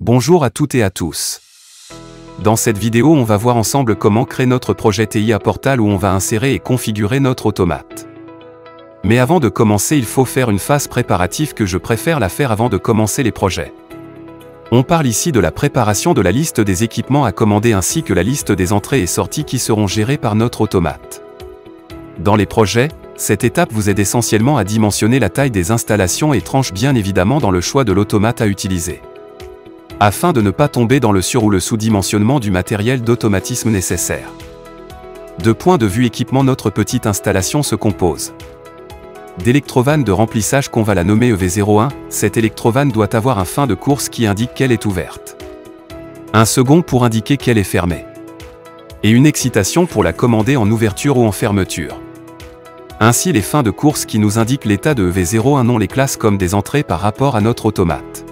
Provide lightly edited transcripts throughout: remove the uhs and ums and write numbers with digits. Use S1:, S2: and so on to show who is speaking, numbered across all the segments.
S1: Bonjour à toutes et à tous. Dans cette vidéo, on va voir ensemble comment créer notre projet TIA Portal où on va insérer et configurer notre automate. Mais avant de commencer, il faut faire une phase préparative que je préfère la faire avant de commencer les projets. On parle ici de la préparation de la liste des équipements à commander ainsi que la liste des entrées et sorties qui seront gérées par notre automate. Dans les projets, cette étape vous aide essentiellement à dimensionner la taille des installations et tranche bien évidemment dans le choix de l'automate à utiliser, afin de ne pas tomber dans le sur- ou le sous-dimensionnement du matériel d'automatisme nécessaire. De point de vue équipement, notre petite installation se compose d'électrovanne de remplissage qu'on va la nommer EV01. Cette électrovanne doit avoir un fin de course qui indique qu'elle est ouverte, un second pour indiquer qu'elle est fermée, et une excitation pour la commander en ouverture ou en fermeture. Ainsi, les fins de course qui nous indiquent l'état de EV01, on les classe comme des entrées par rapport à notre automate.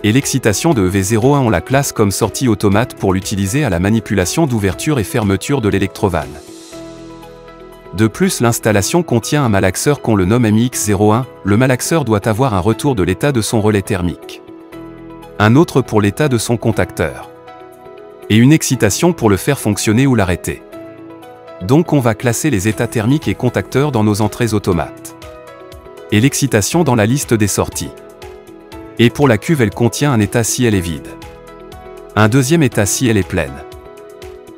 S1: Et l'excitation de EV01, on la classe comme sortie automate pour l'utiliser à la manipulation d'ouverture et fermeture de l'électrovanne. De plus, l'installation contient un malaxeur qu'on le nomme MX01. Le malaxeur doit avoir un retour de l'état de son relais thermique, un autre pour l'état de son contacteur, et une excitation pour le faire fonctionner ou l'arrêter. Donc on va classer les états thermiques et contacteurs dans nos entrées automates, et l'excitation dans la liste des sorties. Et pour la cuve, elle contient un état si elle est vide, un deuxième état si elle est pleine,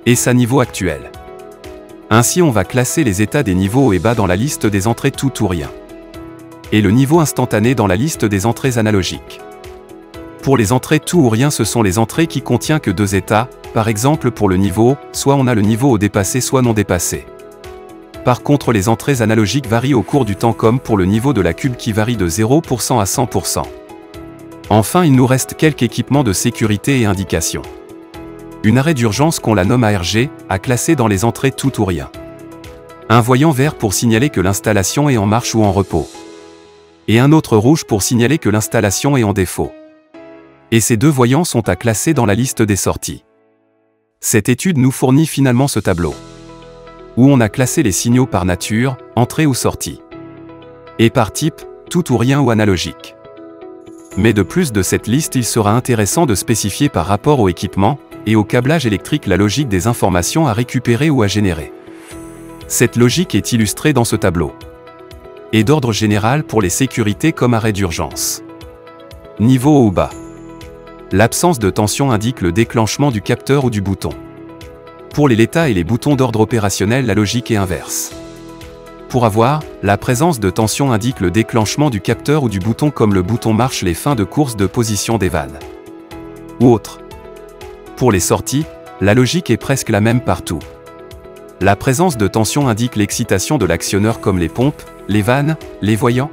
S1: et sa niveau actuel. Ainsi on va classer les états des niveaux haut et bas dans la liste des entrées tout ou rien, et le niveau instantané dans la liste des entrées analogiques. Pour les entrées tout ou rien, ce sont les entrées qui contiennent que deux états. Par exemple, pour le niveau, soit on a le niveau au dépassé soit non dépassé. Par contre, les entrées analogiques varient au cours du temps, comme pour le niveau de la cube qui varie de 0% à 100%. Enfin, il nous reste quelques équipements de sécurité et indications. Une arrêt d'urgence qu'on la nomme ARG, à classer dans les entrées tout ou rien. Un voyant vert pour signaler que l'installation est en marche ou en repos. Et un autre rouge pour signaler que l'installation est en défaut. Et ces deux voyants sont à classer dans la liste des sorties. Cette étude nous fournit finalement ce tableau, où on a classé les signaux par nature, entrée ou sortie, et par type, tout ou rien ou analogique. Mais de plus de cette liste, il sera intéressant de spécifier par rapport au équipement et au câblage électrique la logique des informations à récupérer ou à générer. Cette logique est illustrée dans ce tableau, et d'ordre général pour les sécurités comme arrêt d'urgence. Niveau haut ou bas. L'absence de tension indique le déclenchement du capteur ou du bouton. Pour les l'état et les boutons d'ordre opérationnel, la logique est inverse. Pour avoir, la présence de tension indique le déclenchement du capteur ou du bouton, comme le bouton marche les fins de course de position des vannes, ou autre. Pour les sorties, la logique est presque la même partout. La présence de tension indique l'excitation de l'actionneur, comme les pompes, les vannes, les voyants.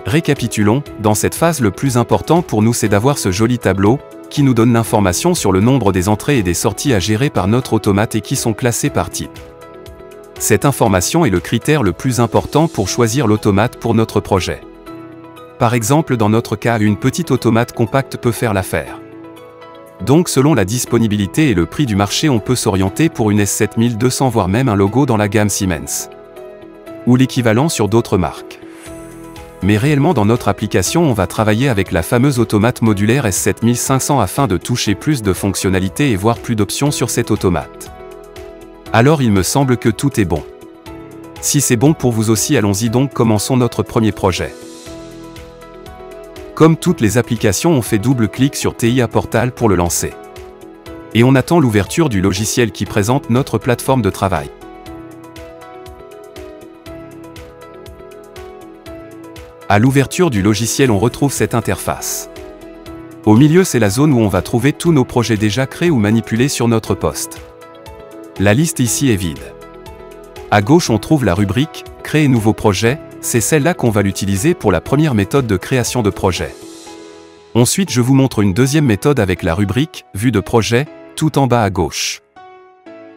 S1: Récapitulons, dans cette phase, le plus important pour nous c'est d'avoir ce joli tableau, qui nous donne l'information sur le nombre des entrées et des sorties à gérer par notre automate et qui sont classées par type. Cette information est le critère le plus important pour choisir l'automate pour notre projet. Par exemple, dans notre cas, une petite automate compacte peut faire l'affaire. Donc selon la disponibilité et le prix du marché, on peut s'orienter pour une S7200, voire même un logo dans la gamme Siemens, ou l'équivalent sur d'autres marques. Mais réellement, dans notre application, on va travailler avec la fameuse automate modulaire S7500 afin de toucher plus de fonctionnalités et voir plus d'options sur cette automate. Alors il me semble que tout est bon. Si c'est bon pour vous aussi, allons-y donc, commençons notre premier projet. Comme toutes les applications, on fait double clic sur TIA Portal pour le lancer. Et on attend l'ouverture du logiciel qui présente notre plateforme de travail. À l'ouverture du logiciel, on retrouve cette interface. Au milieu, c'est la zone où on va trouver tous nos projets déjà créés ou manipulés sur notre poste. La liste ici est vide. À gauche, on trouve la rubrique « Créer nouveau projet », c'est celle-là qu'on va l'utiliser pour la première méthode de création de projet. Ensuite, je vous montre une deuxième méthode avec la rubrique « Vue de projet », tout en bas à gauche.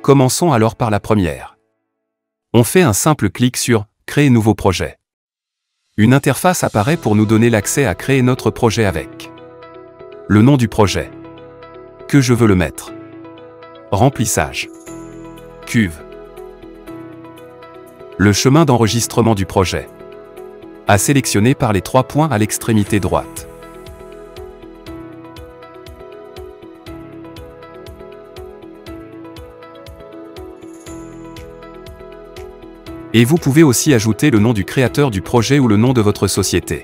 S1: Commençons alors par la première. On fait un simple clic sur « Créer nouveau projet ». Une interface apparaît pour nous donner l'accès à créer notre projet avec le nom du projet, que je veux le mettre, remplissage, cuve, le chemin d'enregistrement du projet, à sélectionner par les 3 points à l'extrémité droite. Et vous pouvez aussi ajouter le nom du créateur du projet ou le nom de votre société,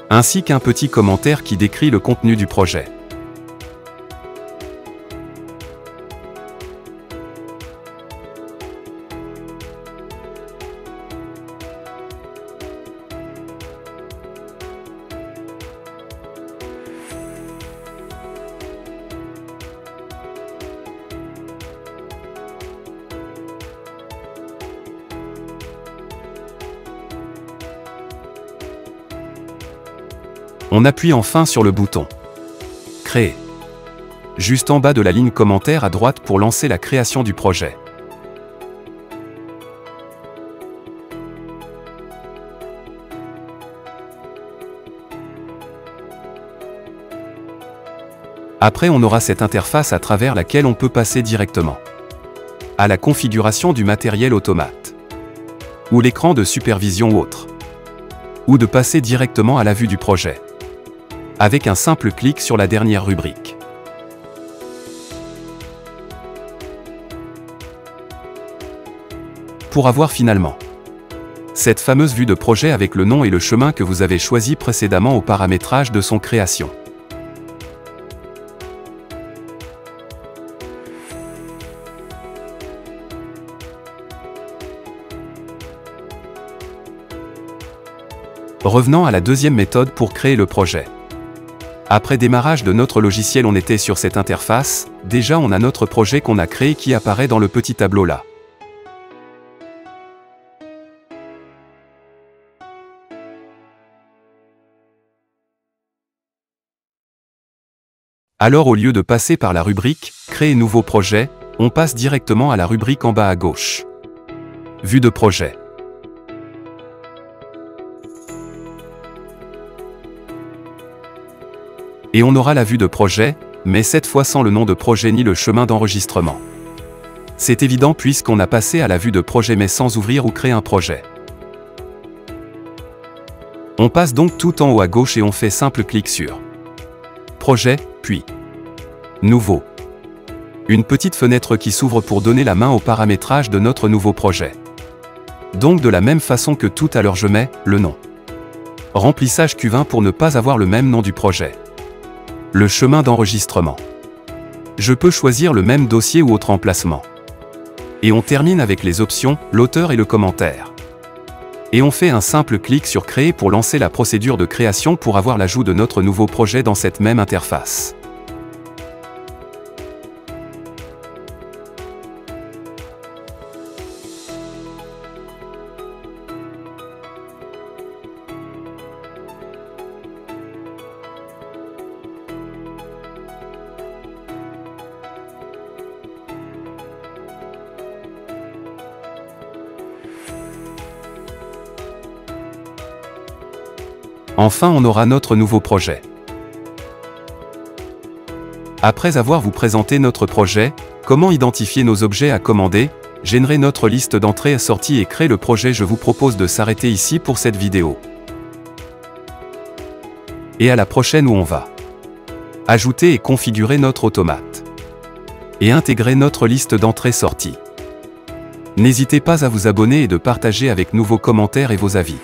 S1: ainsi qu'un petit commentaire qui décrit le contenu du projet. On appuie enfin sur le bouton « Créer » juste en bas de la ligne commentaire à droite pour lancer la création du projet. Après, on aura cette interface à travers laquelle on peut passer directement à la configuration du matériel automate, ou l'écran de supervision ou autre, ou de passer directement à la vue du projet, avec un simple clic sur la dernière rubrique. Pour avoir finalement cette fameuse vue de projet avec le nom et le chemin que vous avez choisi précédemment au paramétrage de son création. Revenons à la deuxième méthode pour créer le projet. Après démarrage de notre logiciel, on était sur cette interface. Déjà, on a notre projet qu'on a créé qui apparaît dans le petit tableau là. Alors, au lieu de passer par la rubrique « Créer nouveau projet », on passe directement à la rubrique en bas à gauche. Vue de projet. Et on aura la vue de projet, mais cette fois sans le nom de projet ni le chemin d'enregistrement. C'est évident puisqu'on a passé à la vue de projet mais sans ouvrir ou créer un projet. On passe donc tout en haut à gauche et on fait simple clic sur Projet, puis Nouveau. Une petite fenêtre qui s'ouvre pour donner la main au paramétrage de notre nouveau projet. Donc de la même façon que tout à l'heure je mets le nom. Remplissage Q20 pour ne pas avoir le même nom du projet. Le chemin d'enregistrement. Je peux choisir le même dossier ou autre emplacement. Et on termine avec les options, l'auteur et le commentaire. Et on fait un simple clic sur Créer pour lancer la procédure de création pour avoir l'ajout de notre nouveau projet dans cette même interface. Enfin, on aura notre nouveau projet. Après avoir vous présenté notre projet, comment identifier nos objets à commander, générer notre liste d'entrées et sorties et créer le projet, je vous propose de s'arrêter ici pour cette vidéo. Et à la prochaine où on va ajouter et configurer notre automate. Et intégrer notre liste d'entrées-sorties. N'hésitez pas à vous abonner et de partager avec nous vos commentaires et vos avis.